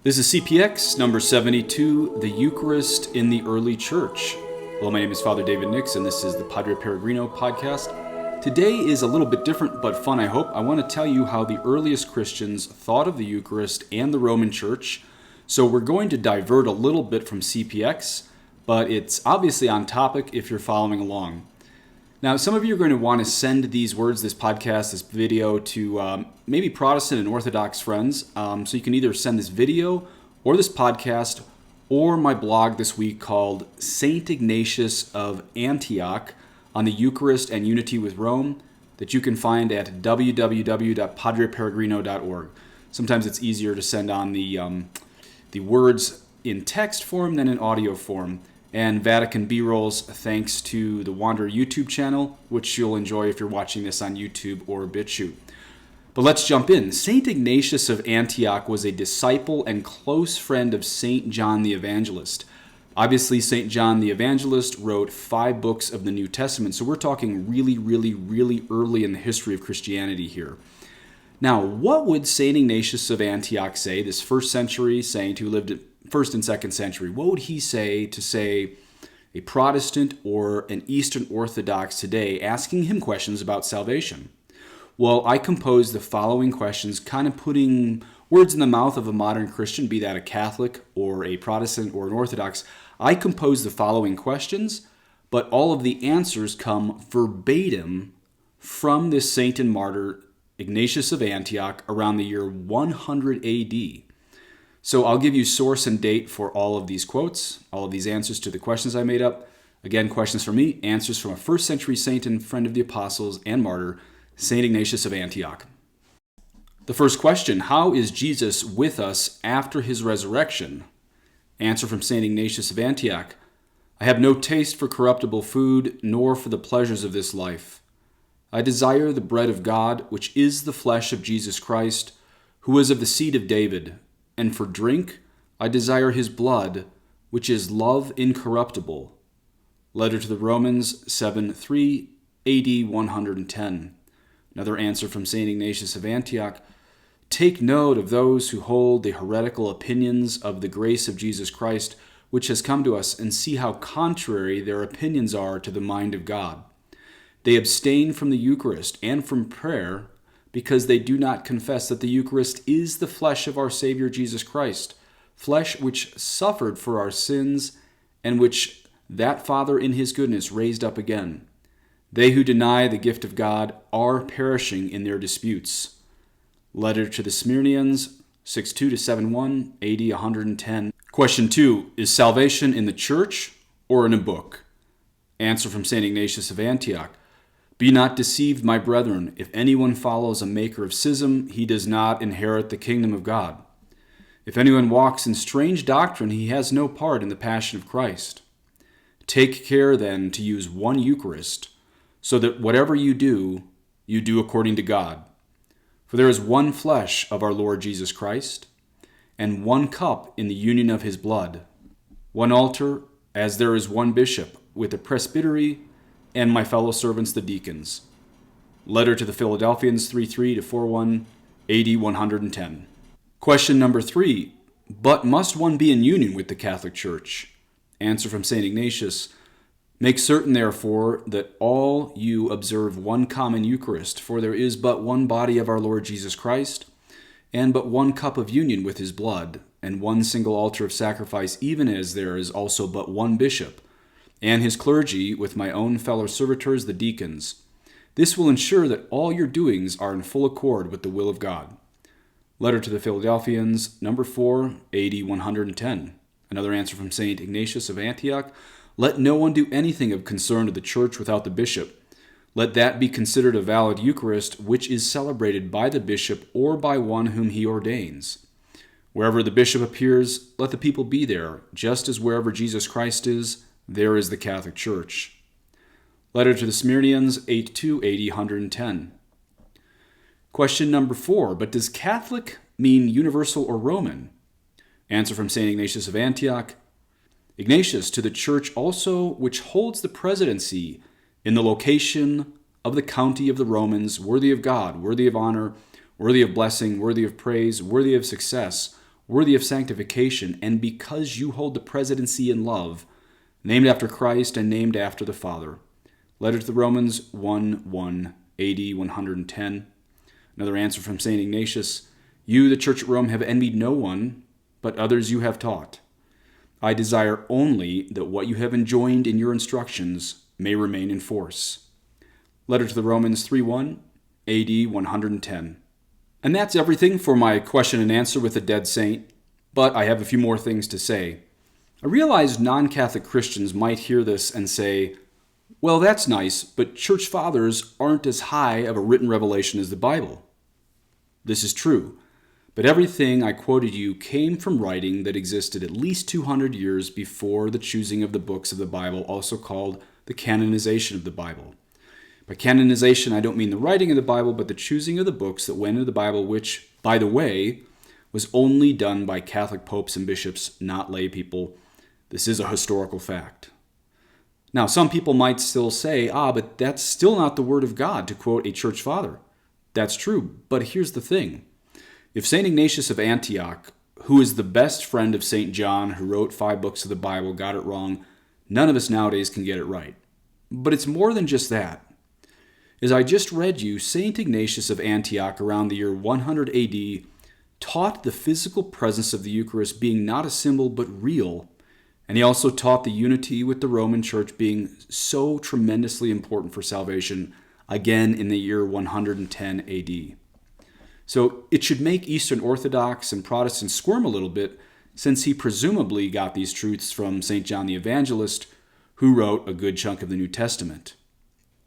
This is CPX number 72, the Eucharist in the Early Church. Hello, my name is Father David Nix, and this is the Padre Peregrino podcast. Today is a little bit different, but fun, I hope. I want to tell you how the earliest Christians thought of the Eucharist and the Roman Church. So we're going to divert a little bit from CPX, but it's obviously on topic if you're following along. Now, some of you are going to want to send these words, this podcast, this video to maybe Protestant and Orthodox friends. So you can either send this video or this podcast or my blog this week called St. Ignatius of Antioch on the Eucharist and Unity with Rome that you can find at www.padreperegrino.org. Sometimes it's easier to send on the words in text form than in audio form. And Vatican B-rolls thanks to the Wanderer YouTube channel, which you'll enjoy if you're watching this on YouTube or BitChute. But let's jump in. St. Ignatius of Antioch was a disciple and close friend of St. John the Evangelist. Obviously, St. John the Evangelist wrote 5 books of the New Testament, so we're talking really early in the history of Christianity here. Now, what would St. Ignatius of Antioch say, this first century saint who lived at 1st and 2nd century? What would he say to, say, a Protestant or an Eastern Orthodox today asking him questions about salvation? Well, I composed the following questions, kind of putting words in the mouth of a modern Christian, be that a Catholic or a Protestant or an Orthodox. I composed the following questions, but all of the answers come verbatim from this saint and martyr, Ignatius of Antioch, around the year 100 AD. So I'll give you source and date for all of these quotes, all of these answers to the questions I made up. Again, questions from me, answers from a 1st century saint and friend of the apostles and martyr, St. Ignatius of Antioch. The first question, how is Jesus with us after his resurrection? Answer from St. Ignatius of Antioch, I have no taste for corruptible food, nor for the pleasures of this life. I desire the bread of God, which is the flesh of Jesus Christ, who is of the seed of David. And for drink, I desire his blood, which is love incorruptible. Letter to the Romans 7:3 AD 110. Another answer from St. Ignatius of Antioch. Take note of those who hold the heretical opinions of the grace of Jesus Christ, which has come to us, and see how contrary their opinions are to the mind of God. They abstain from the Eucharist and from prayer, because they do not confess that the Eucharist is the flesh of our Savior Jesus Christ, flesh which suffered for our sins, and which that Father in his goodness raised up again. They who deny the gift of God are perishing in their disputes. Letter to the Smyrnians, 62-71, AD 110. Question 2, is salvation in the church or in a book? Answer from St. Ignatius of Antioch. Be not deceived, my brethren. If anyone follows a maker of schism, he does not inherit the kingdom of God. If anyone walks in strange doctrine, he has no part in the passion of Christ. Take care, then, to use one Eucharist, so that whatever you do according to God. For there is one flesh of our Lord Jesus Christ, and one cup in the union of his blood, one altar, as there is one bishop, with a presbytery, and my fellow servants the deacons. Letter to the Philadelphians 3:3-4:1, AD 110. Question number 3, but must one be in union with the Catholic Church? Answer from St. Ignatius, make certain therefore that all you observe one common Eucharist, for there is but one body of our Lord Jesus Christ, and but one cup of union with his blood, and one single altar of sacrifice, even as there is also but one bishop, and his clergy, with my own fellow servitors, the deacons. This will ensure that all your doings are in full accord with the will of God. Letter to the Philadelphians, number 4, AD 110. Another answer from St. Ignatius of Antioch. Let no one do anything of concern to the church without the bishop. Let that be considered a valid Eucharist, which is celebrated by the bishop or by one whom he ordains. Wherever the bishop appears, let the people be there, just as wherever Jesus Christ is, there is the Catholic Church. Letter to the Smyrnians, 8:2 AD 110. Question number 4, but does Catholic mean universal or Roman? Answer from St. Ignatius of Antioch. Ignatius, to the Church also which holds the presidency in the location of the county of the Romans, worthy of God, worthy of honor, worthy of blessing, worthy of praise, worthy of success, worthy of sanctification, and because you hold the presidency in love, named after Christ and named after the Father. Letter to the Romans 1:1, AD 110. Another answer from St. Ignatius. You, the Church at Rome, have envied no one, but others you have taught. I desire only that what you have enjoined in your instructions may remain in force. Letter to the Romans 3:1, AD 110. And that's everything for my question and answer with a dead saint, but I have a few more things to say. I realize non-Catholic Christians might hear this and say, well, that's nice, but church fathers aren't as high of a written revelation as the Bible. This is true, but everything I quoted you came from writing that existed at least 200 years before the choosing of the books of the Bible, also called the canonization of the Bible. By canonization, I don't mean the writing of the Bible, but the choosing of the books that went into the Bible, which, by the way, was only done by Catholic popes and bishops, not lay people. This is a historical fact. Now, some people might still say, but that's still not the Word of God, to quote a church father. That's true, but here's the thing. If St. Ignatius of Antioch, who is the best friend of St. John, who wrote 5 books of the Bible, got it wrong, none of us nowadays can get it right. But it's more than just that. As I just read you, St. Ignatius of Antioch around the year 100 AD taught the physical presence of the Eucharist being not a symbol but real, and he also taught the unity with the Roman Church being so tremendously important for salvation, again in the year 110 AD. So it should make Eastern Orthodox and Protestants squirm a little bit, since he presumably got these truths from St. John the Evangelist, who wrote a good chunk of the New Testament.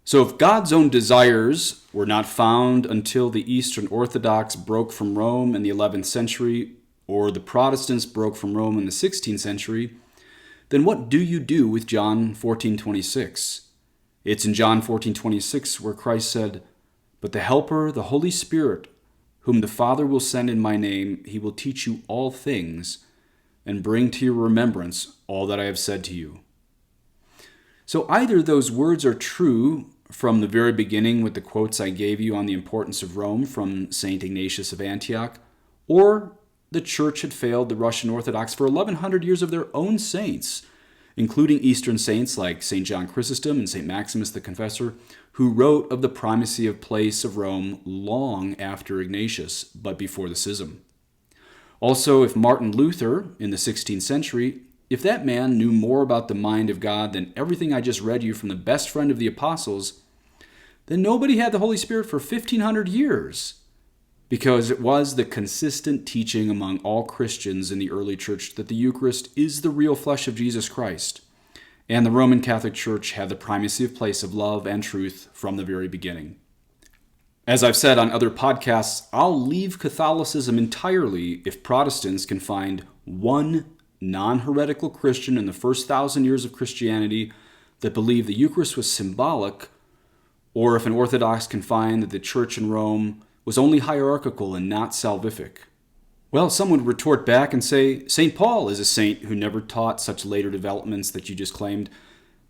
So if God's own desires were not found until the Eastern Orthodox broke from Rome in the 11th century, or the Protestants broke from Rome in the 16th century, then what do you do with John 14:26? It's in John 14:26 where Christ said, "But the Helper, the Holy Spirit, whom the Father will send in my name, he will teach you all things and bring to your remembrance all that I have said to you." So either those words are true from the very beginning with the quotes I gave you on the importance of Rome from St. Ignatius of Antioch, or the Church had failed the Russian Orthodox for 1100 years of their own saints, including Eastern saints like St. John Chrysostom and St. Maximus the Confessor, who wrote of the primacy of place of Rome long after Ignatius, but before the schism. Also, if Martin Luther, in the 16th century, if that man knew more about the mind of God than everything I just read you from the best friend of the apostles, then nobody had the Holy Spirit for 1500 years, because it was the consistent teaching among all Christians in the early church that the Eucharist is the real flesh of Jesus Christ, and the Roman Catholic Church had the primacy of place of love and truth from the very beginning. As I've said on other podcasts, I'll leave Catholicism entirely if Protestants can find one non-heretical Christian in the first 1,000 years of Christianity that believed the Eucharist was symbolic, or if an Orthodox can find that the Church in Rome was only hierarchical and not salvific. Well, some would retort back and say, St. Paul is a saint who never taught such later developments that you just claimed,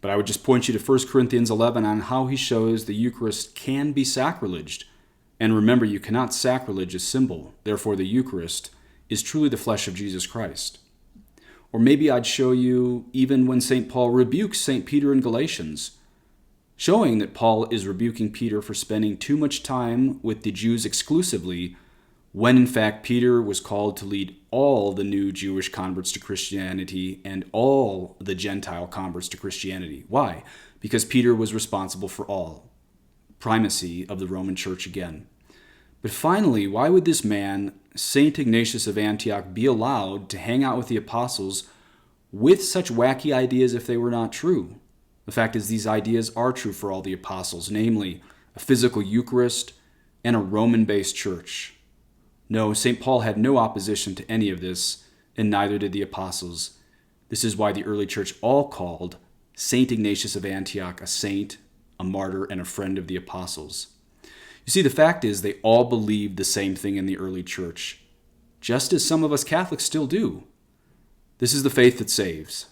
but I would just point you to 1 Corinthians 11 on how he shows the Eucharist can be sacrileged. And remember, you cannot sacrilege a symbol, therefore the Eucharist is truly the flesh of Jesus Christ. Or maybe I'd show you even when St. Paul rebukes St. Peter in Galatians, showing that Paul is rebuking Peter for spending too much time with the Jews exclusively, when in fact Peter was called to lead all the new Jewish converts to Christianity and all the Gentile converts to Christianity. Why? Because Peter was responsible for all. Primacy of the Roman Church again. But finally, why would this man, St. Ignatius of Antioch, be allowed to hang out with the apostles with such wacky ideas if they were not true? The fact is, these ideas are true for all the apostles, namely a physical Eucharist and a Roman-based church. No, St. Paul had no opposition to any of this, and neither did the apostles. This is why the early church all called St. Ignatius of Antioch a saint, a martyr, and a friend of the apostles. You see, the fact is they all believed the same thing in the early church, just as some of us Catholics still do. This is the faith that saves.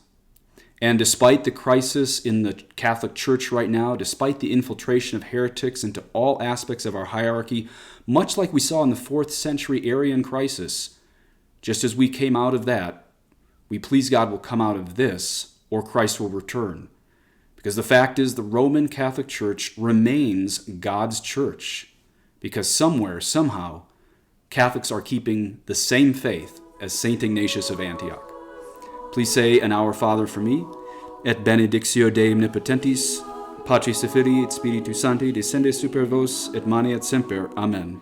And despite the crisis in the Catholic Church right now, despite the infiltration of heretics into all aspects of our hierarchy, much like we saw in the 4th century Arian crisis, Just as we came out of that, we please God will come out of this, or Christ will return. Because the fact is, the Roman Catholic Church remains God's church. Because somewhere, somehow, Catholics are keeping the same faith as St. Ignatius of Antioch. Please say an Our Father for me. Et benedictio Dei omnipotentis, Patris et Filii et Spiritus Sancti, descende super vos et maneat semper. Amen.